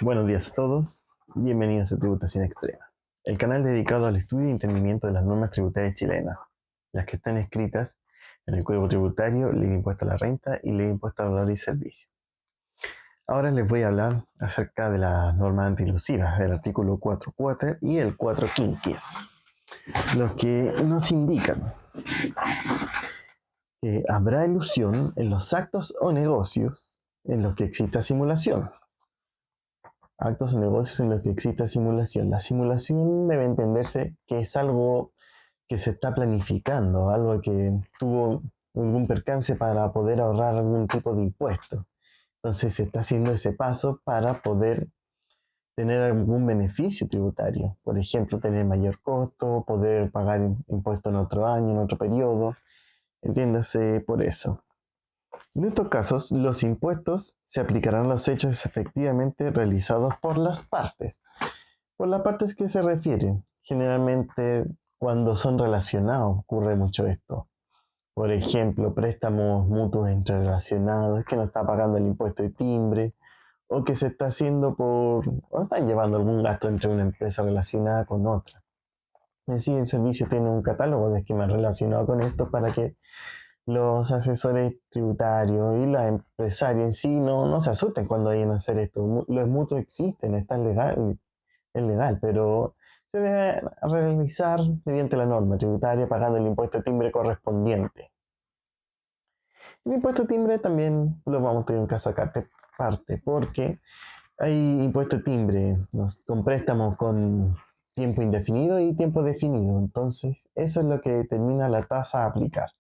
Buenos días a todos, bienvenidos a Tributación Extrema, el canal dedicado al estudio y entendimiento de las normas tributarias chilenas, las que están escritas en el Código Tributario, Ley de Impuesto a la Renta y Ley de Impuesto a Valor y Servicio. Ahora les voy a hablar acerca de las normas antielusivas, el artículo 4.4 y el 4 quinquies, los que nos indican que habrá ilusión en los actos o negocios en los que exista simulación. Actos o negocios en los que exista simulación. La simulación debe entenderse que es algo que se está planificando, algo que tuvo algún percance para poder ahorrar algún tipo de impuesto. Entonces se está haciendo ese paso para poder tener algún beneficio tributario. Por ejemplo, tener mayor costo, poder pagar impuestos en otro año, en otro periodo. Entiéndase por eso. En estos casos, los impuestos se aplicarán a los hechos efectivamente realizados por las partes. Por las partes que se refieren, generalmente cuando son relacionados ocurre mucho esto. Por ejemplo, préstamos mutuos entrerelacionados, que no está pagando el impuesto de timbre, o que se está haciendo o están llevando algún gasto entre una empresa relacionada con otra. En sí, el servicio tiene un catálogo de esquemas relacionados con esto para que los asesores tributarios y la empresaria en sí no se asusten cuando vayan a hacer esto. Los mutuos existen, es legal, pero se debe realizar mediante la norma tributaria pagando el impuesto de timbre correspondiente. El impuesto de timbre también lo vamos a tener que sacar parte porque hay impuesto de timbre con préstamos con tiempo indefinido y tiempo definido. Entonces, eso es lo que determina la tasa a aplicar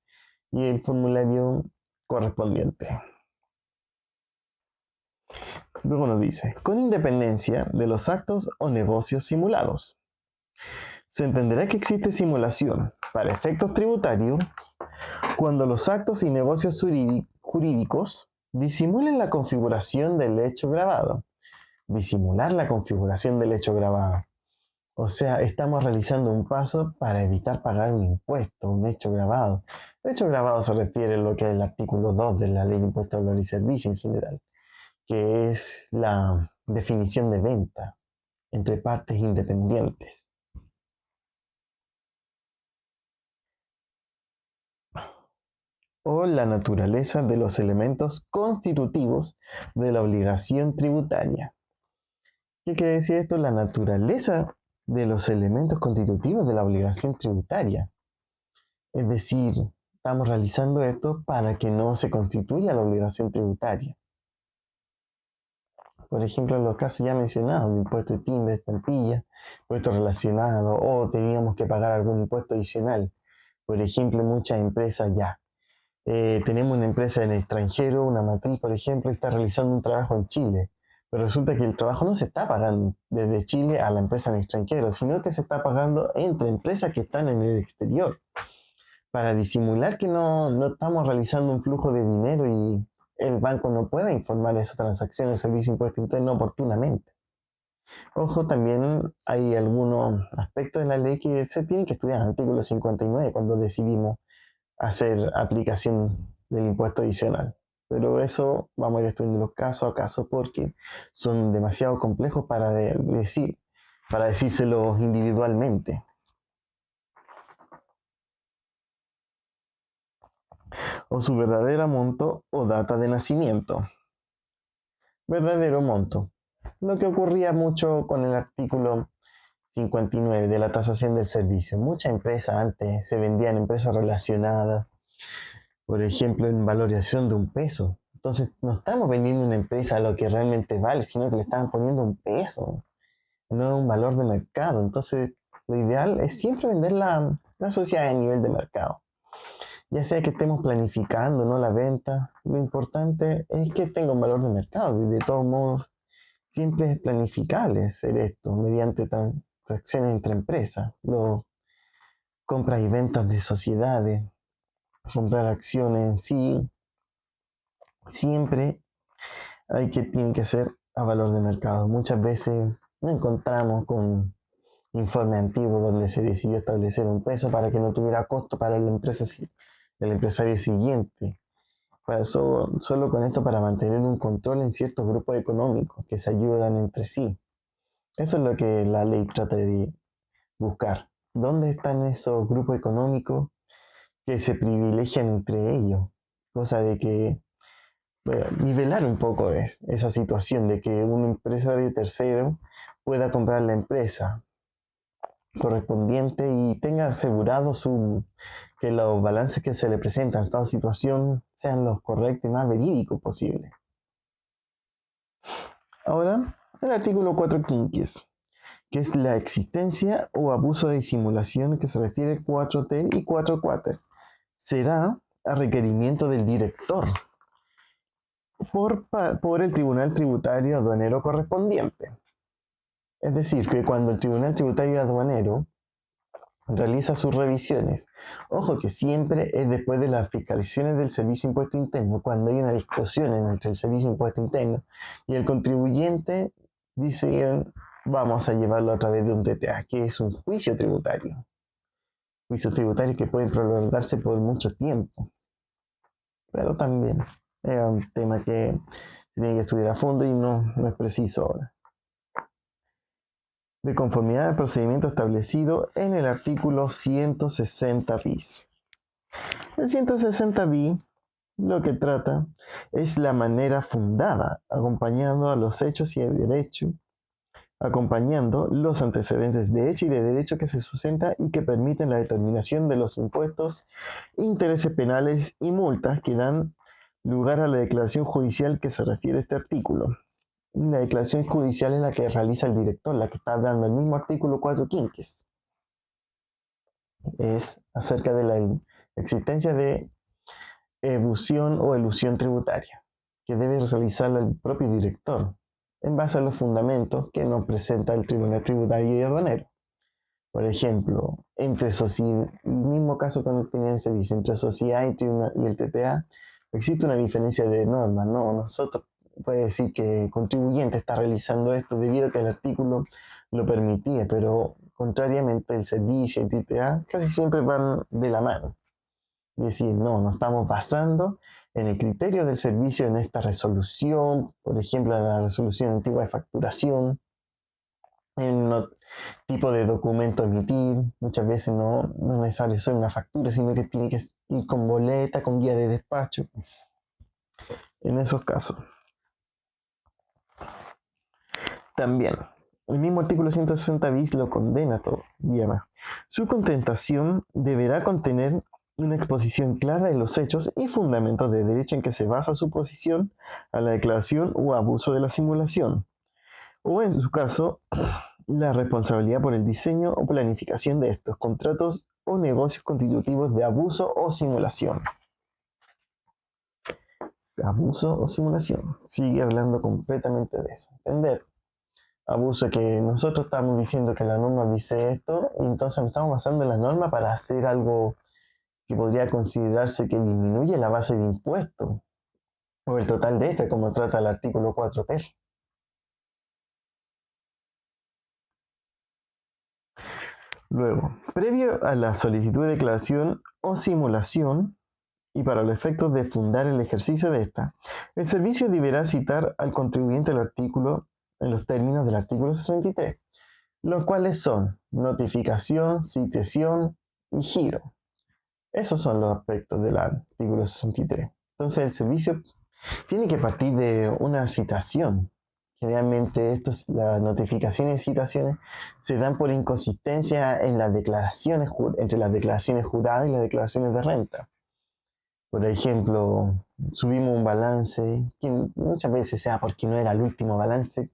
y el formulario correspondiente. Luego nos dice, con independencia de los actos o negocios simulados, se entenderá que existe simulación para efectos tributarios cuando los actos y negocios jurídicos disimulen la configuración del hecho grabado. Disimular la configuración del hecho grabado. O sea, estamos realizando un paso para evitar pagar un impuesto, un hecho grabado. El hecho grabado se refiere a lo que es el artículo 2 de la Ley de Impuesto a Valor y Servicio en general, que es la definición de venta entre partes independientes. O la naturaleza de los elementos constitutivos de la obligación tributaria. ¿Qué quiere decir esto? La naturaleza de los elementos constitutivos de la obligación tributaria. Es decir, estamos realizando esto para que no se constituya la obligación tributaria. Por ejemplo, en los casos ya mencionados, impuesto de timbre, estampilla, impuestos relacionados, o teníamos que pagar algún impuesto adicional. Por ejemplo, muchas empresas ya. Tenemos una empresa en el extranjero, una matriz, por ejemplo, y está realizando un trabajo en Chile. Pero resulta que el trabajo no se está pagando desde Chile a la empresa en el extranjero, sino que se está pagando entre empresas que están en el exterior, para disimular que no estamos realizando un flujo de dinero y el banco no pueda informar esa transacción del Servicio de Impuesto Interno oportunamente. Ojo, también hay algunos aspectos de la ley que se tienen que estudiar en el artículo 59 cuando decidimos hacer aplicación del impuesto adicional. Pero eso vamos a ir estudiando caso a caso porque son demasiado complejos para decírselos individualmente. O su verdadero monto o data de nacimiento. Verdadero monto. Lo que ocurría mucho con el artículo 59 de la tasación del servicio. Muchas empresas antes se vendían empresas relacionadas, por ejemplo, en valoración de un peso. Entonces, no estamos vendiendo una empresa a lo que realmente vale, sino que le estamos poniendo un peso, no un valor de mercado. Entonces, lo ideal es siempre vender la sociedad a nivel de mercado. Ya sea que estemos planificando, no la venta, lo importante es que tenga un valor de mercado y de todos modos siempre es planificable hacer esto mediante transacciones entre empresas, compras y ventas de sociedades, comprar acciones en sí, siempre tiene que ser a valor de mercado. Muchas veces nos encontramos con informe antiguo donde se decidió establecer un peso para que no tuviera costo para la empresa, el empresario siguiente. solo con esto para mantener un control en ciertos grupos económicos que se ayudan entre sí. Eso es lo que la ley trata de buscar. ¿Dónde están esos grupos económicos que se privilegian entre ellos? Cosa de que nivelar un poco esa situación de que un empresario tercero pueda comprar la empresa correspondiente y tenga asegurado que los balances que se le presentan en toda situación sean los correctos y más verídicos posibles. Ahora, el artículo 4 quinquies, que es la existencia o abuso de simulación que se refiere 4T y 4 quater. Será a requerimiento del director por el Tribunal Tributario Aduanero correspondiente. Es decir, que cuando el Tribunal Tributario Aduanero realiza sus revisiones, ojo que siempre es después de las fiscalizaciones del Servicio de Impuesto Interno, cuando hay una discusión entre el Servicio de Impuesto Interno y el contribuyente, dicen vamos a llevarlo a través de un TTA, que es un juicio tributario. Juicios tributarios que pueden prolongarse por mucho tiempo. Pero también es un tema que se tiene que estudiar a fondo y no es preciso ahora. De conformidad al procedimiento establecido en el artículo 160 bis. El 160 bis lo que trata es la manera fundada, acompañando a los hechos y el derecho, acompañando los antecedentes de hecho y de derecho que se sustenta y que permiten la determinación de los impuestos, intereses penales y multas que dan lugar a la declaración judicial que se refiere a este artículo. La declaración judicial es la que realiza el director, la que está hablando el mismo artículo 4 quinques. Es acerca de la existencia de evasión o elusión tributaria, que debe realizarla el propio director, en base a los fundamentos que nos presenta el Tribunal Tributario y Aduanero. Por ejemplo, entre sociedad, el mismo caso con el que se dice, entre sociedad y el TTA, existe una diferencia de normas, ¿no? Nosotros puede decir que el contribuyente está realizando esto debido a que el artículo lo permitía, pero contrariamente el servicio y el TTA casi siempre van de la mano. Es decir, no, nos estamos basando en el criterio del servicio en esta resolución, por ejemplo, en la resolución antigua de facturación, en el tipo de documento emitir, muchas veces no es necesario ser una factura, sino que tiene que ir con boleta, con guía de despacho, en esos casos. También, el mismo artículo 160 bis lo condena todo, y además, su contestación deberá contener una exposición clara de los hechos y fundamentos de derecho en que se basa su posición a la declaración o abuso de la simulación, o en su caso, la responsabilidad por el diseño o planificación de estos contratos o negocios constitutivos de abuso o simulación. Abuso o simulación. Sigue hablando completamente de eso. Entender. Abuso que nosotros estamos diciendo que la norma dice esto, y entonces nos estamos basando en la norma para hacer algo que podría considerarse que disminuye la base de impuestos o el total de este, como trata el artículo 4 ter. Luego, previo a la solicitud de declaración o simulación, y para los efectos de fundar el ejercicio de esta, el servicio deberá citar al contribuyente el artículo en los términos del artículo 63, los cuales son notificación, citación y giro. Esos son los aspectos del artículo 63. Entonces el servicio tiene que partir de una citación. Generalmente las notificaciones y citaciones se dan por inconsistencia en las declaraciones, entre las declaraciones juradas y las declaraciones de renta. Por ejemplo, subimos un balance, que muchas veces sea porque no era el último balance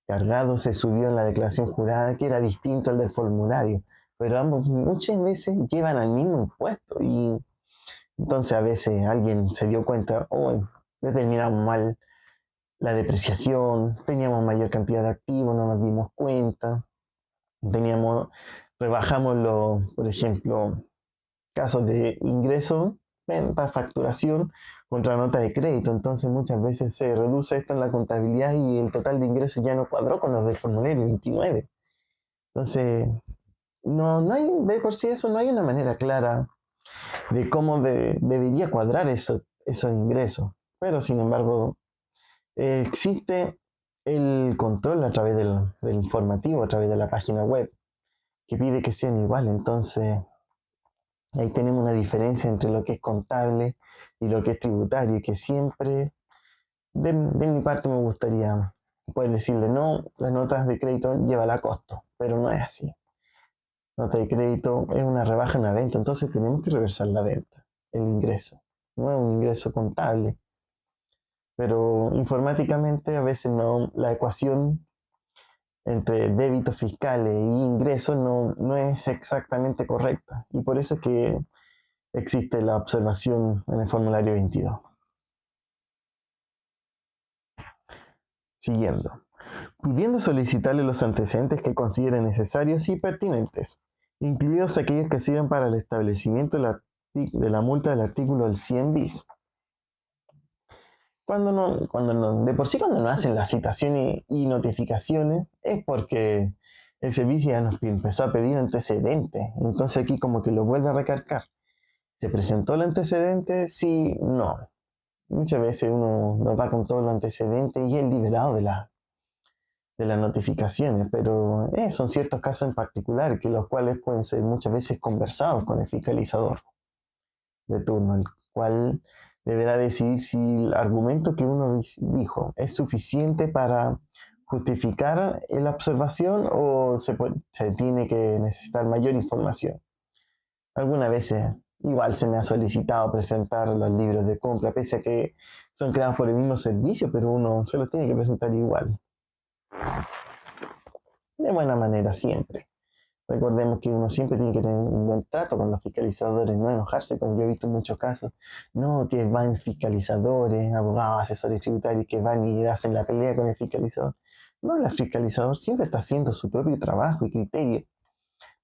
cargado, se subió en la declaración jurada, que era distinto al del formulario, pero ambos muchas veces llevan al mismo impuesto y entonces a veces alguien se dio cuenta, oh, determinamos mal la depreciación, teníamos mayor cantidad de activos, no nos dimos cuenta, rebajamos por ejemplo, casos de ingreso, venta, facturación contra nota de crédito. Entonces muchas veces se reduce esto en la contabilidad y el total de ingresos ya no cuadró con los del formulario 29. Entonces, no hay, de por sí eso, no hay una manera clara de cómo debería cuadrar eso, esos ingresos. Pero sin embargo, existe el control a través del informativo, a través de la página web, que pide que sean iguales. Entonces, ahí tenemos una diferencia entre lo que es contable y lo que es tributario, y que siempre, de mi parte, me gustaría poder decirle, no, las notas de crédito llevan a costo, pero no es así. Nota de crédito es una rebaja en la venta, entonces tenemos que reversar la venta, el ingreso. No es un ingreso contable, pero informáticamente a veces no, la ecuación entre débitos fiscales e ingresos no es exactamente correcta, y por eso es que existe la observación en el formulario 22. Siguiendo. Pudiendo solicitarle los antecedentes que considere necesarios y pertinentes, incluidos aquellos que sirven para el establecimiento de la multa del artículo del 100 bis. De por sí cuando no hacen las citaciones y notificaciones es porque el servicio ya nos empezó a pedir antecedentes. Entonces aquí como que lo vuelve a recalcar. ¿Se presentó el antecedente? Sí, no. Muchas veces uno no va con todos los antecedentes y es liberado de las notificaciones, pero son ciertos casos en particular que los cuales pueden ser muchas veces conversados con el fiscalizador de turno, el cual deberá decidir si el argumento que uno dijo es suficiente para justificar la observación o se tiene que necesitar mayor información. Algunas veces igual se me ha solicitado presentar los libros de compra, pese a que son creados por el mismo servicio, pero uno se los tiene que presentar igual. De buena manera siempre. Recordemos que uno siempre tiene que tener un buen trato con los fiscalizadores, no enojarse, como yo he visto en muchos casos. No, que van fiscalizadores, abogados, asesores tributarios que van y hacen la pelea con el fiscalizador. No, el fiscalizador siempre está haciendo su propio trabajo y criterio.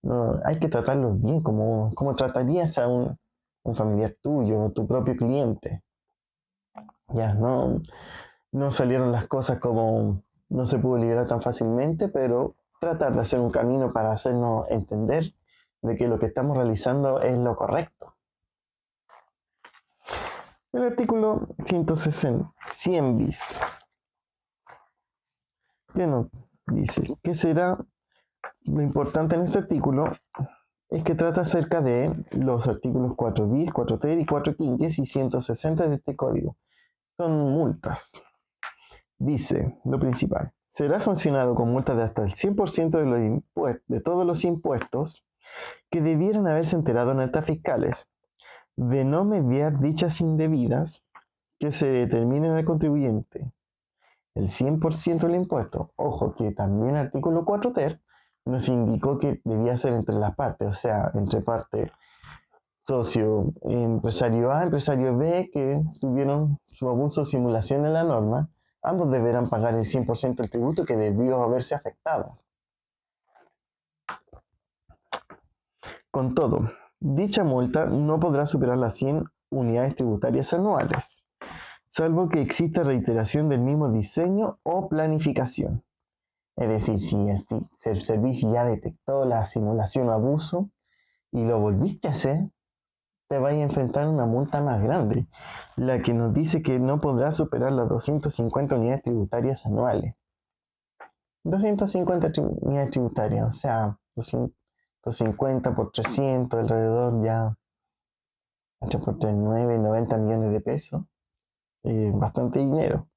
No, hay que tratarlos bien, como tratarías a un familiar tuyo o tu propio cliente. Ya, no salieron las cosas como no se pudo liberar tan fácilmente, pero tratar de hacer un camino para hacernos entender de que lo que estamos realizando es lo correcto. El artículo 160, 100 bis. ¿Qué nos dice? ¿Qué será? Lo importante en este artículo es que trata acerca de los artículos 4 bis, 4 ter y 4 quinques y 160 de este código. Son multas. Dice lo principal. Será sancionado con multas de hasta el 100% de todos los impuestos que debieran haberse enterado en actas fiscales, de no mediar dichas indebidas que se determinen al contribuyente. El 100% del impuesto, ojo que también el artículo 4 ter nos indicó que debía ser entre las partes, o sea, entre parte socio, empresario A, empresario B, que tuvieron su abuso o simulación en la norma, ambos deberán pagar el 100% del tributo que debió haberse afectado. Con todo, dicha multa no podrá superar las 100 unidades tributarias anuales, salvo que exista reiteración del mismo diseño o planificación. Es decir, si el servicio ya detectó la simulación o abuso y lo volviste a hacer, te vas a enfrentar a una multa más grande, la que nos dice que no podrá superar las 250 unidades tributarias anuales. 250 unidades tributarias, o sea, 250 por 300, alrededor ya, 8 por 3, 9, 90 millones de pesos. Bastante dinero.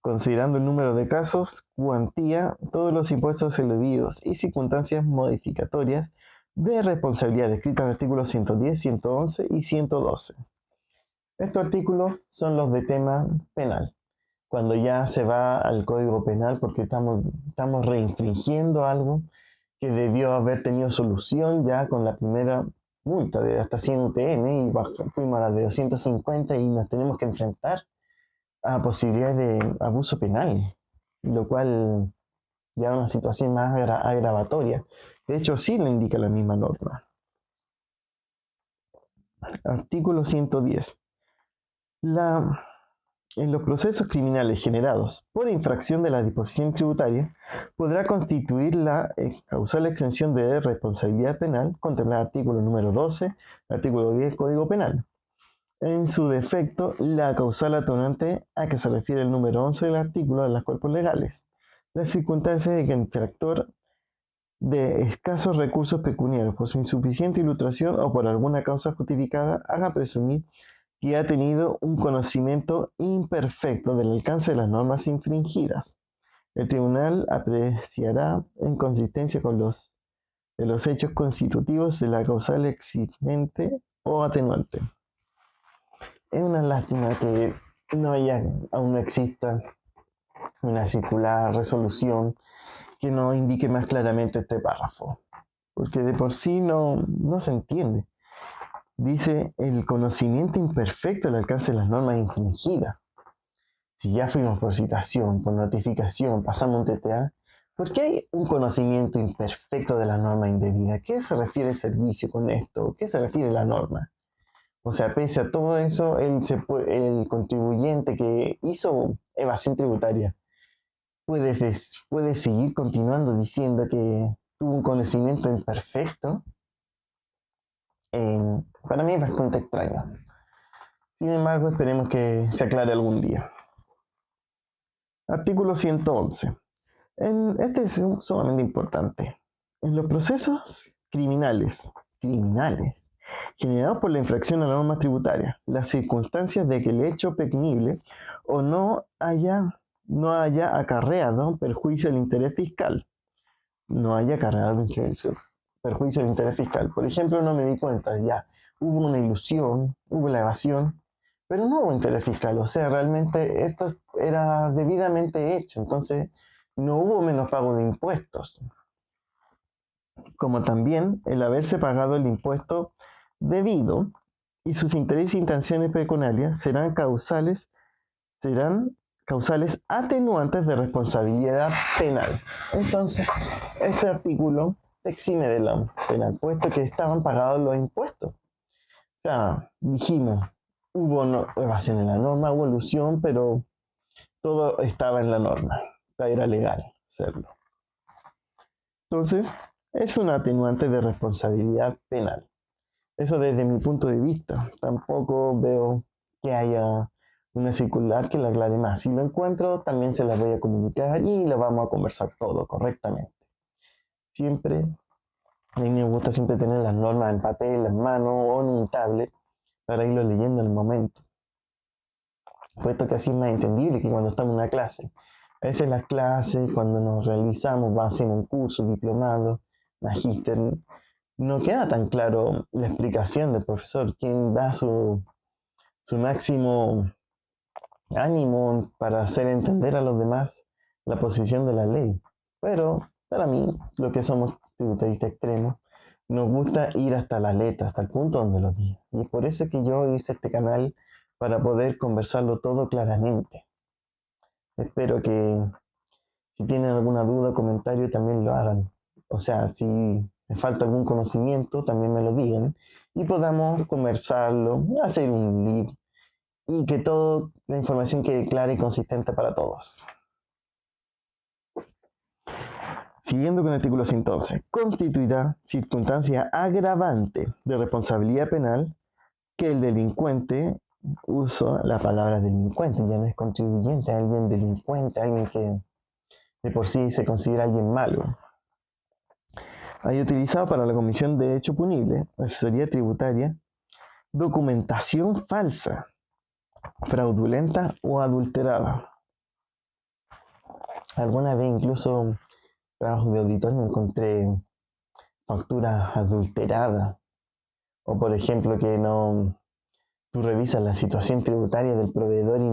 Considerando el número de casos, cuantía, todos los impuestos eludidos y circunstancias modificatorias de responsabilidad descritas en el artículo 110, 111 y 112. Estos artículos son los de tema penal. Cuando ya se va al Código Penal porque estamos reinfringiendo algo que debió haber tenido solución ya con la primera multa de hasta 100 UTM y fuimos a la de 250 y nos tenemos que enfrentar a posibilidades de abuso penal, lo cual ya es una situación más agravatoria. De hecho, sí lo indica la misma norma. Artículo 110. En los procesos criminales generados por infracción de la disposición tributaria, podrá constituir la causal exención de responsabilidad penal contra el artículo número 12, artículo 10 Código Penal, En su defecto, la causal atenuante a que se refiere el número 11 del artículo de los cuerpos legales. Las circunstancias de que el infractor de escasos recursos pecuniarios, por su insuficiente ilustración o por alguna causa justificada, haga presumir que ha tenido un conocimiento imperfecto del alcance de las normas infringidas. El tribunal apreciará en consistencia con de los hechos constitutivos de la causal exigente o atenuante. Es una lástima que aún no exista una circular resolución que nos indique más claramente este párrafo, porque de por sí no se entiende. Dice el conocimiento imperfecto del alcance de las normas infringidas. Si ya fuimos por citación, por notificación, pasamos un TTA, ¿por qué hay un conocimiento imperfecto de la norma indebida? ¿Qué se refiere el servicio con esto? ¿Qué se refiere la norma? O sea, pese a todo eso, el contribuyente que hizo evasión tributaria puede seguir continuando diciendo que tuvo un conocimiento imperfecto. Para mí es bastante extraño. Sin embargo, esperemos que se aclare algún día. Artículo 111. Este es sumamente importante. En los procesos criminales generados por la infracción a la norma tributaria, las circunstancias de que el hecho pecunible o no haya acarreado perjuicio al interés fiscal. Perjuicio al interés fiscal. Por ejemplo, no me di cuenta, ya hubo una ilusión, hubo la evasión, pero no hubo interés fiscal. O sea, realmente esto era debidamente hecho. Entonces, no hubo menos pago de impuestos. Como también el haberse pagado el impuesto debido y sus intereses e intenciones pecuniarias serán causales atenuantes de responsabilidad penal. Entonces, este artículo te exime de la penal, puesto que estaban pagados los impuestos. O sea, dijimos, hubo evasión en la norma, hubo ilusión, pero todo estaba en la norma. O sea, era legal hacerlo. Entonces, es un atenuante de responsabilidad penal. Eso desde mi punto de vista. Tampoco veo que haya una circular que la aclare más. Si lo encuentro, también se la voy a comunicar y lo vamos a conversar todo correctamente. Siempre, a mí me gusta siempre tener las normas en papel, en mano o en un tablet para irlo leyendo en el momento. Puesto que así es más entendible que cuando estamos en una clase. A veces las clases, cuando nos realizamos, vamos a hacer un curso, diplomado, magíster, no queda tan claro la explicación del profesor, quien da su máximo ánimo para hacer entender a los demás la posición de la ley. Pero para mí, lo que somos tributaristas extremos, nos gusta ir hasta la letra, hasta el punto donde lo diga. Y es por eso que yo hice este canal para poder conversarlo todo claramente. Espero que si tienen alguna duda o comentario también lo hagan. O sea, si me falta algún conocimiento, también me lo digan y podamos conversarlo, hacer un lead y que toda la información quede clara y consistente para todos. Siguiendo con el artículo 111, constituirá circunstancia agravante de responsabilidad penal que el delincuente, uso la palabra delincuente, ya no es contribuyente, alguien delincuente, alguien que de por sí se considera alguien malo, haya utilizado para la comisión de hecho punible, asesoría tributaria, documentación falsa, fraudulenta o adulterada. Alguna vez incluso trabajo de auditor me encontré facturas adulteradas, o por ejemplo que tú revisas la situación tributaria del proveedor y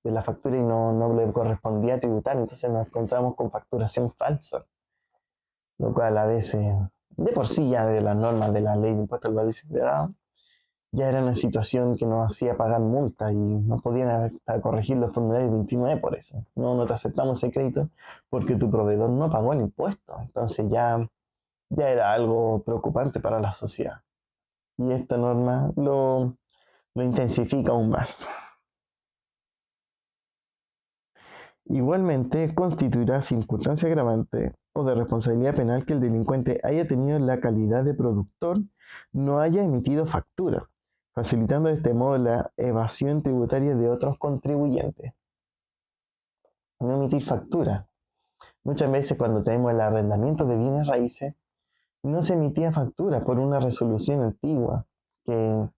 de la factura y no le correspondía tributar, entonces nos encontramos con facturación falsa, lo cual a veces, de por sí ya de las normas de la ley de impuestos al valor inservible, ya era una situación que nos hacía pagar multas y no podían corregir los formularios 29 por eso. No te aceptamos ese crédito porque tu proveedor no pagó el impuesto. Entonces ya era algo preocupante para la sociedad. Y esta norma lo intensifica aún más. Igualmente, constituirá circunstancia agravante o de responsabilidad penal que el delincuente haya tenido la calidad de productor, no haya emitido factura, facilitando de este modo la evasión tributaria de otros contribuyentes. No emitir factura. Muchas veces cuando tenemos el arrendamiento de bienes raíces, no se emitía factura por una resolución antigua, que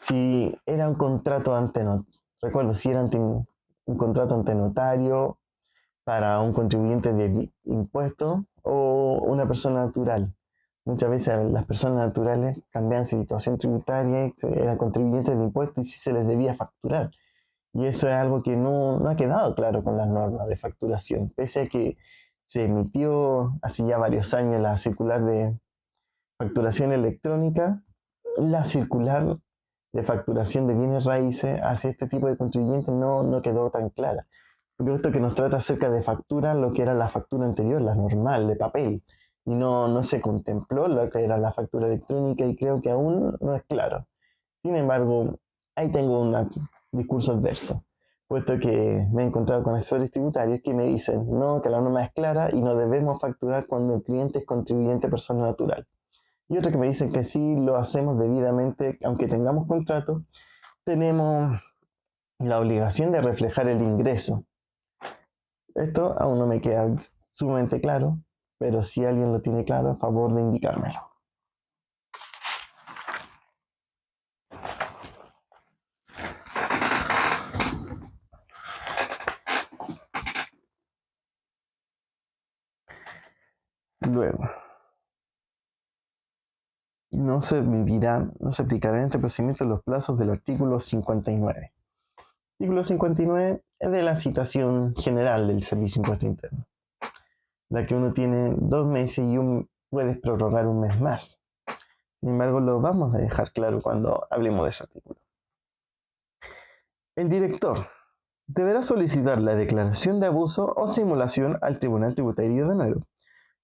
si era un contrato ante recuerdo, si era un contrato ante notario para un contribuyente de impuestos o una persona natural. Muchas veces las personas naturales cambiaban su situación tributaria, eran contribuyentes de impuestos y sí se les debía facturar. Y eso es algo que no ha quedado claro con las normas de facturación, pese a que se emitió hace ya varios años la circular de facturación electrónica, la circular de facturación de bienes raíces hacia este tipo de contribuyentes no quedó tan clara. Porque esto que nos trata acerca de factura, lo que era la factura anterior, la normal, de papel, y no se contempló lo que era la factura electrónica y creo que aún no es claro. Sin embargo, ahí tengo un discurso adverso, puesto que me he encontrado con asesores tributarios que me dicen no, que la norma es clara y no debemos facturar cuando el cliente es contribuyente persona natural. Y otros que me dicen que sí lo hacemos debidamente, aunque tengamos contrato, tenemos la obligación de reflejar el ingreso. Esto aún no me queda sumamente claro, pero si alguien lo tiene claro, a favor de indicármelo. Luego, no se aplicarán en este procedimiento los plazos del artículo 59. El artículo 59 es de la citación general del Servicio de Impuesto Interno, la que uno tiene 2 meses y puedes prorrogar un mes más. Sin embargo, lo vamos a dejar claro cuando hablemos de ese artículo. El director deberá solicitar la declaración de abuso o simulación al Tribunal Tributario de Enero,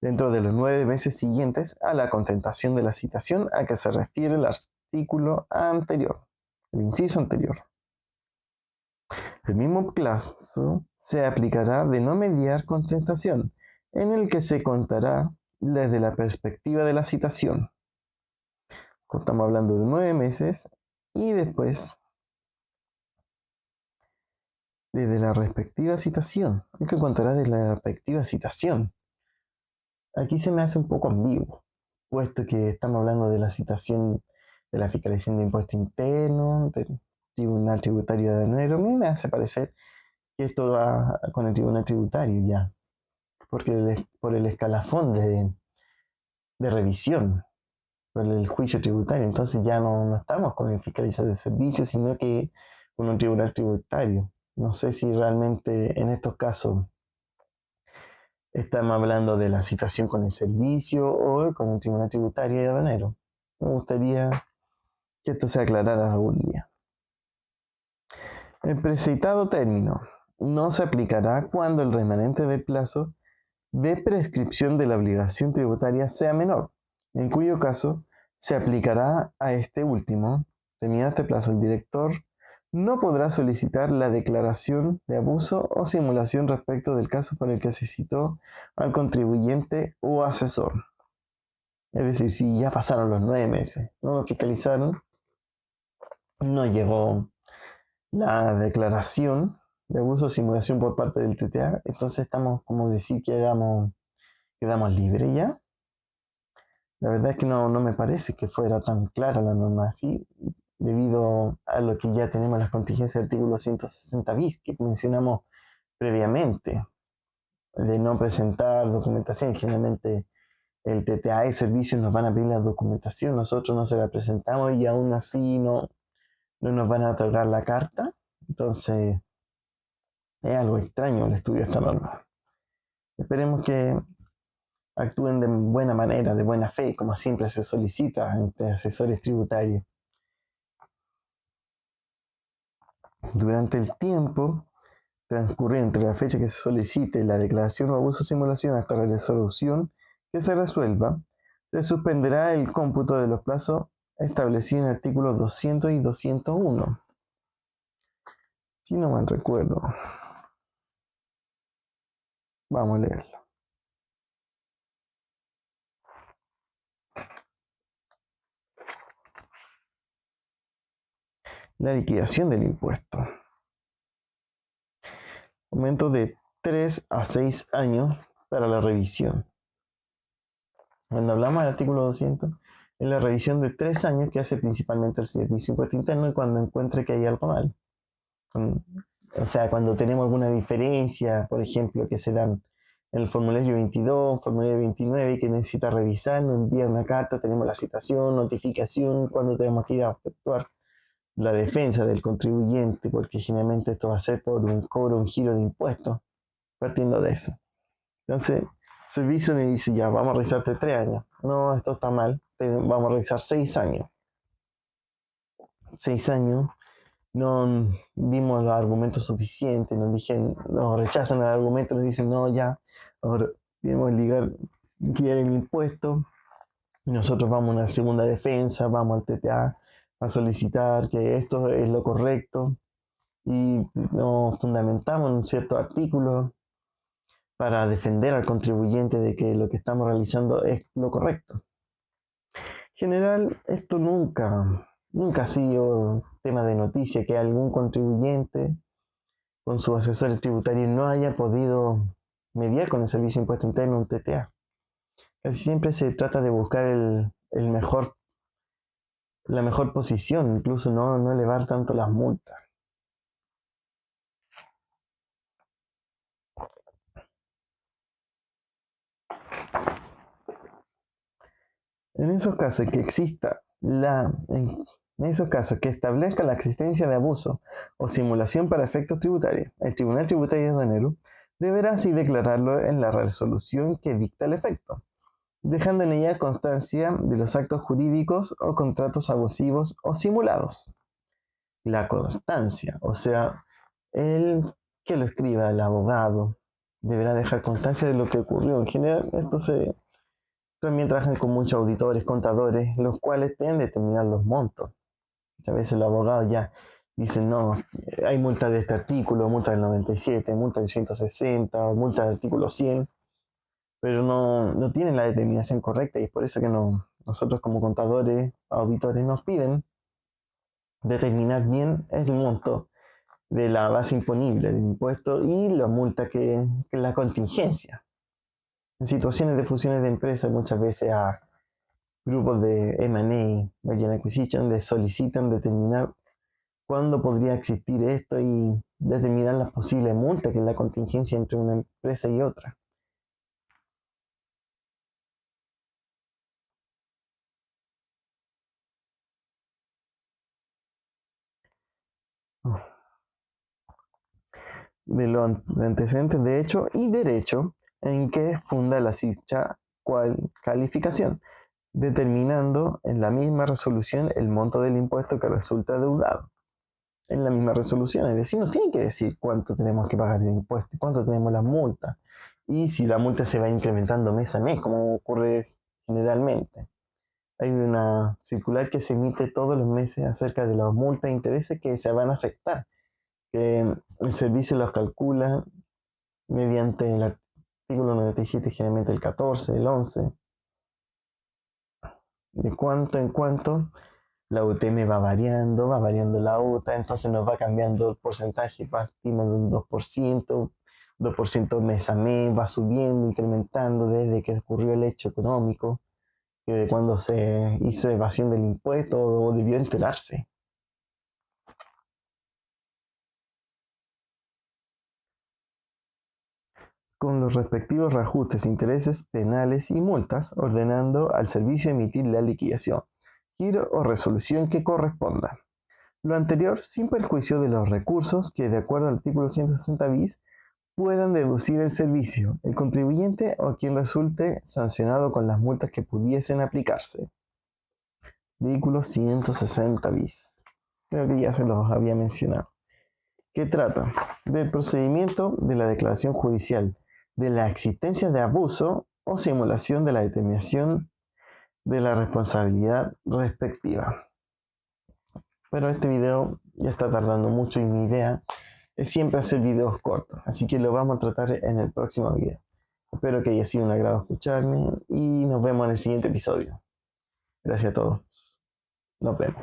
dentro de los 9 meses siguientes a la contestación de la citación a que se refiere el artículo anterior, el inciso anterior. El mismo plazo se aplicará de no mediar contestación, en el que se contará desde la perspectiva de la citación. Estamos hablando de 9 meses y después desde la respectiva citación. Hay que contará desde la respectiva citación. Aquí se me hace un poco ambiguo, puesto que estamos hablando de la citación de la fiscalización de impuestos internos, del Tribunal Tributario de Enero. A mí me hace parecer que esto va con el Tribunal Tributario ya, porque por el escalafón de revisión, por el juicio tributario. Entonces ya no estamos con el fiscalizador de servicios, sino que con un tribunal tributario. No sé si realmente en estos casos estamos hablando de la citación con el servicio o con un tribunal tributario de aduanero. Me gustaría que esto se aclarara algún día. El precitado término no se aplicará cuando el remanente del plazo de prescripción de la obligación tributaria sea menor, en cuyo caso se aplicará a este último. Terminado este plazo, el director no podrá solicitar la declaración de abuso o simulación respecto del caso por el que se citó al contribuyente o asesor. Es decir, si ya pasaron los 9 meses, no lo fiscalizaron, no llegó la declaración de abuso o simulación por parte del TTA, entonces estamos, como decir, quedamos libres ya. La verdad es que no me parece que fuera tan clara la norma así, debido a lo que ya tenemos las contingencias del artículo 160 bis que mencionamos previamente, de no presentar documentación. Generalmente el TTA y servicios nos van a pedir la documentación, nosotros no se la presentamos y aún así no nos van a otorgar la carta. Entonces es algo extraño el estudio de esta norma. Esperemos que actúen de buena manera, de buena fe, como siempre se solicita entre asesores tributarios. Durante el tiempo transcurrido entre la fecha que se solicite la declaración o abuso o simulación hasta la resolución que se resuelva, se suspenderá el cómputo de los plazos establecidos en artículos 200 y 201. Si no mal recuerdo. Vamos a leerlo. la liquidación del impuesto. Aumento de 3 a 6 años para la revisión. Cuando hablamos del artículo 200, es la revisión de 3 años que hace principalmente el Servicio de Impuesto Interno y cuando encuentre que hay algo mal. O sea, cuando tenemos alguna diferencia, por ejemplo, que se dan en el formulario 22, formulario 29, que necesita revisar, nos envía una carta, tenemos la citación, notificación, cuando tenemos que ir a efectuar la defensa del contribuyente, porque generalmente esto va a ser por un cobro, un giro de impuestos, partiendo de eso. Entonces, el servicio me dice, ya, vamos a revisarte 3 años. No, esto está mal, vamos a revisar 6 años. 6 años, no dimos los argumentos suficientes, nos rechazan el argumento, nos dicen, no, ya, ahora tenemos que liquidar el impuesto. Nosotros vamos a una segunda defensa, vamos al TTA a solicitar que esto es lo correcto y nos fundamentamos en un cierto artículo para defender al contribuyente de que lo que estamos realizando es lo correcto. En general, esto nunca ha sido tema de noticia que algún contribuyente con sus asesores tributarios no haya podido mediar con el Servicio de Impuesto Interno, un TTA. Casi siempre se trata de buscar la mejor posición, incluso no elevar tanto las multas. En esos casos que establezca la existencia de abuso o simulación para efectos tributarios, el Tribunal Tributario Aduanero deberá así declararlo en la resolución que dicta el efecto, dejando en ella constancia de los actos jurídicos o contratos abusivos o simulados. La constancia, o sea, el que lo escriba, el abogado, deberá dejar constancia de lo que ocurrió. En general, también trabajan con muchos auditores, contadores, los cuales deben determinar los montos. Muchas veces los abogados ya dicen, no, hay multa de este artículo, multa del 97, multa del 160, multa del artículo 100, pero no tienen la determinación correcta y es por eso que nosotros como contadores, auditores nos piden determinar bien el monto de la base imponible del impuesto y la multa que es la contingencia. En situaciones de fusiones de empresas, muchas veces a grupos de M&A, Merger Acquisition, les solicitan determinar cuándo podría existir esto y determinar las posibles multas, que es la contingencia entre una empresa y otra. De los antecedentes de hecho y derecho en que funda la dicha calificación, determinando en la misma resolución el monto del impuesto que resulta deudado. En la misma resolución, es decir, nos tienen que decir cuánto tenemos que pagar de impuesto, cuánto tenemos las multas, y si la multa se va incrementando mes a mes, como ocurre generalmente. Hay una circular que se emite todos los meses acerca de las multas e intereses que se van a afectar, que el servicio los calcula mediante el artículo 97, generalmente el 14, el 11, de cuánto en cuánto la UTM va variando la UTA, entonces nos va cambiando el porcentaje, partimos de un 2% mes a mes, va subiendo, incrementando desde que ocurrió el hecho económico, que de cuando se hizo evasión del impuesto o debió enterarse. Con los respectivos reajustes, intereses, penales y multas, ordenando al servicio emitir la liquidación, giro o resolución que corresponda. Lo anterior sin perjuicio de los recursos que, de acuerdo al artículo 160 bis, puedan deducir el servicio, el contribuyente o quien resulte sancionado con las multas que pudiesen aplicarse. Artículo 160 bis. Creo que ya se los había mencionado. Que trata del procedimiento de la declaración judicial, de la existencia de abuso o simulación de la determinación de la responsabilidad respectiva. Pero este video ya está tardando mucho y mi idea es siempre hacer videos cortos, así que lo vamos a tratar en el próximo video. Espero que haya sido un agrado escucharme y nos vemos en el siguiente episodio. Gracias a todos. Nos vemos.